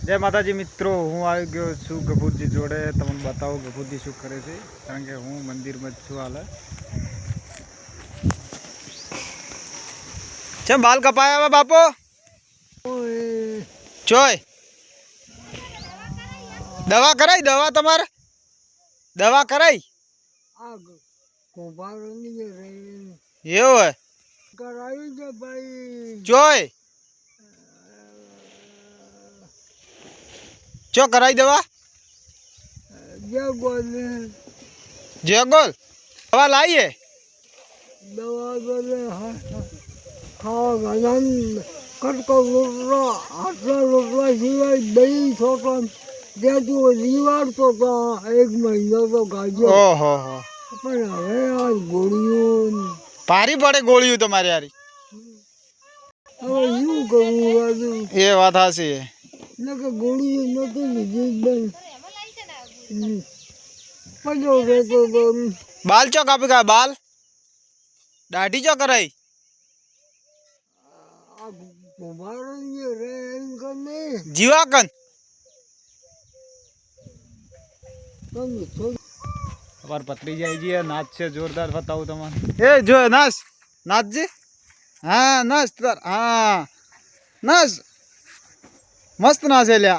जय माताजी मित्रों, हूँ आई गयो छू गफूरजी जोड़े। तमने बताओ गफूरजी शू करे छे, कारण के हूँ मंदिर में छू हाल। चम बाल कपाया हुआ बापो चोय दवा कराई, दवा तुम्हारे दवा कराई ये है चोय चो कराई दवा जगोल दवा लाई है कटको रोटला आटला रोटला सिवाय दही छोटा देતું રીવાડ તો એક મહિનો તો ગાજો ओहो हो પણ હવે આ ગોળીઓ भारी पड़े गोलियों तुम्हारे यारी હવે શું કરવું રાજુ ये बात हासी है નકે ગોળીઓ નતો લીધી બેન પજો રહેતો તો बाल चो कापी का बाल दाढ़ी चो कराई આ કુમારો ये रे इनका नहीं जीवाकन तुम छोड़ पर पतली जाए जी नाच से जोरदार बताऊँ तुम्हारे ए जो नाच नाच जी हाँ नाच तर हाँ नाच मस्त नाच है लिया